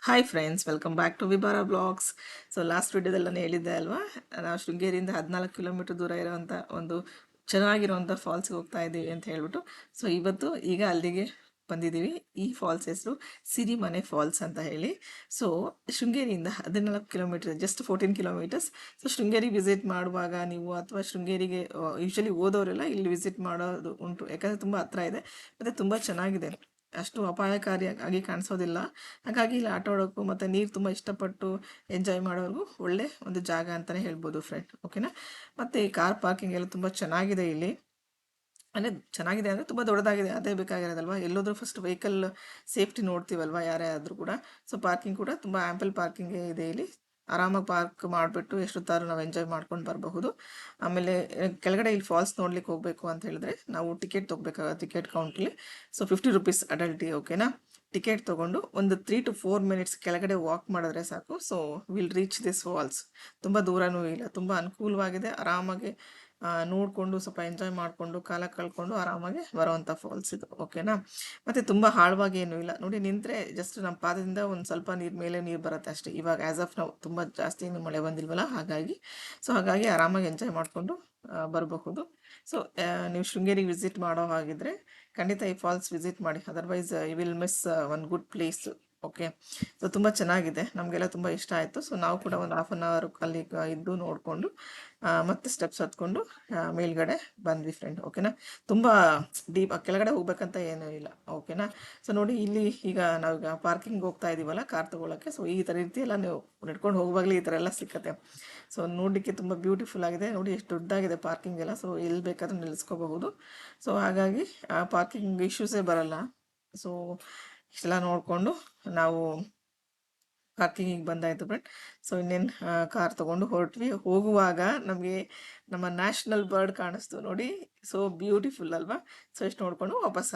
Hi friends, welcome back to ವಿಬಾರ blogs. So last ವಿಡಿಯೋದಲ್ಲಿ ನಾನು ಹೇಳಿದ್ದೆ ಅಲ್ವಾ, ನಾವು ಶೃಂಗೇರಿಯಿಂದ 14 ಕಿಲೋಮೀಟರ್ ದೂರ ಇರೋವಂಥ ಒಂದು ಚೆನ್ನಾಗಿರೋವಂಥ ಫಾಲ್ಸ್ಗೆ ಹೋಗ್ತಾ ಇದ್ದೀವಿ ಅಂತ ಹೇಳ್ಬಿಟ್ಟು. ಸೊ ಇವತ್ತು ಈಗ ಅಲ್ಲಿಗೆ ಬಂದಿದ್ದೀವಿ. ಈ ಫಾಲ್ಸ್ ಹೆಸರು ಸಿರಿಮನೆ ಫಾಲ್ಸ್ ಅಂತ ಹೇಳಿ. ಸೊ ಶೃಂಗೇರಿಯಿಂದ 14 kilometre, just 14 kilometres. So Sringeri visit ಮಾಡುವಾಗ ನೀವು ಅಥವಾ ಶೃಂಗೇರಿಗೆ ಯೂಶಲಿ ಓದೋರೆಲ್ಲ ಇಲ್ಲಿ ವಿಸಿಟ್ ಮಾಡೋದು ಉಂಟು, ಯಾಕಂದರೆ ತುಂಬ ಹತ್ರ ಇದೆ ಮತ್ತು ತುಂಬ ಚೆನ್ನಾಗಿದೆ. ಅಷ್ಟು ಅಪಾಯಕಾರಿಯಾಗಿ ಕಾಣಿಸೋದಿಲ್ಲ. ಹಾಗಾಗಿ ಇಲ್ಲಿ ಆಟ ಆಡೋಕ್ಕೂ ಮತ್ತು ನೀರು ತುಂಬ ಇಷ್ಟಪಟ್ಟು ಎಂಜಾಯ್ ಮಾಡೋರ್ಗೂ ಒಳ್ಳೆ ಒಂದು ಜಾಗ ಅಂತಲೇ ಹೇಳ್ಬೋದು ಫ್ರೆಂಡ್. ಓಕೆನಾ. ಮತ್ತು ಈ ಕಾರ್ ಪಾರ್ಕಿಂಗ್ ಎಲ್ಲ ತುಂಬ ಚೆನ್ನಾಗಿದೆ ಇಲ್ಲಿ. ಅಂದರೆ ಚೆನ್ನಾಗಿದೆ ಅಂದರೆ ತುಂಬ ದೊಡ್ಡದಾಗಿದೆ, ಅದೇ ಬೇಕಾಗಿರೋದಲ್ವ. ಎಲ್ಲೋದ್ರೂ ಫಸ್ಟ್ ವೆಹಿಕಲ್ ಸೇಫ್ಟಿ ನೋಡ್ತೀವಲ್ವ ಯಾರೇ ಆದರೂ ಕೂಡ. ಸೊ ಪಾರ್ಕಿಂಗ್ ಕೂಡ ತುಂಬ ಆ್ಯಂಪಲ್ ಪಾರ್ಕಿಂಗ್ ಇದೆ ಇಲ್ಲಿ. ಆರಾಮಾಗಿ ಪಾರ್ಕ್ ಮಾಡಿಬಿಟ್ಟು ಎಷ್ಟೊತ್ತಾದ್ರೂ ನಾವು ಎಂಜಾಯ್ ಮಾಡ್ಕೊಂಡು ಬರಬಹುದು. ಆಮೇಲೆ ಕೆಳಗಡೆ ಇಲ್ಲಿ ಫಾಲ್ಸ್ ನೋಡ್ಲಿಕ್ಕೆ ಹೋಗಬೇಕು ಅಂತ ಹೇಳಿದ್ರೆ ನಾವು ಟಿಕೆಟ್ ತೊಗೋಬೇಕಾಗುತ್ತೆ, ಟಿಕೆಟ್ ಕೌಂಟ್ಲಿ. ಸೊ 50 ರುಪೀಸ್ ಅಡಲ್ಟಿ. ಓಕೆನಾ. ಟಿಕೆಟ್ ತೊಗೊಂಡು ಒಂದು 3 to 4 ಮಿನಿಟ್ಸ್ ಕೆಳಗಡೆ ವಾಕ್ ಮಾಡಿದ್ರೆ ಸಾಕು. So will reach this falls. ತುಂಬ ದೂರನೂ ಇಲ್ಲ, ತುಂಬ ಅನುಕೂಲವಾಗಿದೆ. ಆರಾಮಾಗಿ ನೋಡಿಕೊಂಡು ಸ್ವಲ್ಪ ಎಂಜಾಯ್ ಮಾಡಿಕೊಂಡು ಕಾಲ ಕಳ್ಕೊಂಡು ಆರಾಮಾಗಿ ಬರೋವಂಥ ಫಾಲ್ಸ್ ಇದು. ಓಕೆನಾ. ಮತ್ತು ತುಂಬ ಆಳವಾಗಿ ಏನೂ ಇಲ್ಲ ನೋಡಿ, ನಿಂತರೆ ಜಸ್ಟ್ ನಮ್ಮ ಪಾದದಿಂದ ಒಂದು ಸ್ವಲ್ಪ ನೀರು ಮೇಲೆ ನೀರು ಬರುತ್ತೆ ಅಷ್ಟೇ. ಇವಾಗ ಆ್ಯಸ್ ಆಫ್ ನಾವು ತುಂಬ ಜಾಸ್ತಿ ಏನು ಮಳೆ ಬಂದಿಲ್ವಲ್ಲ, ಹಾಗಾಗಿ ಆರಾಮಾಗಿ ಎಂಜಾಯ್ ಮಾಡಿಕೊಂಡು ಬರಬಹುದು. ಸೊ ನೀವು ಶೃಂಗೇರಿಗೆ ವಿಸಿಟ್ ಮಾಡೋ ಹಾಗಿದ್ರೆ ಖಂಡಿತ ಈ ಫಾಲ್ಸ್ ವಿಸಿಟ್ ಮಾಡಿ, otherwise you will miss one good place. Okay. So ತುಂಬ ಚೆನ್ನಾಗಿದೆ, ನಮಗೆಲ್ಲ ತುಂಬ ಇಷ್ಟ ಆಯಿತು. ಸೊ ನಾವು ಕೂಡ ಒಂದು ಹಾಫ್ ಆನ್ ಅವರ್ ಅಲ್ಲಿ ಇದ್ದು ನೋಡಿಕೊಂಡು ಮತ್ತೆ ಸ್ಟೆಪ್ಸ್ ಹತ್ಕೊಂಡು ಮೇಲ್ಗಡೆ ಬಂದ್ವಿ ಫ್ರೆಂಡ್. ಓಕೆನಾ. ತುಂಬ ಡೀಪ್ ಕೆಳಗಡೆ ಹೋಗ್ಬೇಕಂತ ಏನೂ ಇಲ್ಲ. ಓಕೆನಾ. ಸೊ ನೋಡಿ, ಇಲ್ಲಿ ಈಗ ನಾವೀಗ ಪಾರ್ಕಿಂಗ್ ಹೋಗ್ತಾ ಇದ್ದೀವಲ್ಲ ಕಾರ್ ತೊಗೊಳಕ್ಕೆ. ಸೊ ಈ ಥರ ರೀತಿ ಎಲ್ಲ ನೀವು ನಡ್ಕೊಂಡು ಹೋಗುವಾಗಲೇ ಈ ಥರ ಎಲ್ಲ ಸಿಕ್ಕತ್ತೆ. ಸೊ ನೋಡಲಿಕ್ಕೆ ತುಂಬ ಬ್ಯೂಟಿಫುಲ್ ಆಗಿದೆ ನೋಡಿ, ಎಷ್ಟು ದೊಡ್ಡದಾಗಿದೆ ಪಾರ್ಕಿಂಗ್ ಎಲ್ಲ. ಸೊ ಎಲ್ಲಿ ಬೇಕಾದ್ರೂ ನಿಲ್ಲಿಸ್ಕೋಬಹುದು. ಸೊ ಹಾಗಾಗಿ ಪಾರ್ಕಿಂಗ್ ಇಶ್ಯೂಸೇ ಬರಲ್ಲ. ಸೊ ಇಷ್ಟೆಲ್ಲ ನೋಡಿಕೊಂಡು ನಾವು ಪಾರ್ಕಿಂಗಿಗೆ ಬಂದಾಯಿತು ಫ್ರೆಂಡ್. ಸೊ ಇನ್ನೇನು ಕಾರ್ ತೊಗೊಂಡು ಹೊರಟ್ವಿ. ಹೋಗುವಾಗ ನಮಗೆ ನಮ್ಮ ನ್ಯಾಷನಲ್ ಬರ್ಡ್ ಕಾಣಿಸ್ತು ನೋಡಿ. ಸೊ ಬ್ಯೂಟಿಫುಲ್ ಅಲ್ವಾ. ಸೊ ಇಷ್ಟು ನೋಡಿಕೊಂಡು ವಾಪಸ್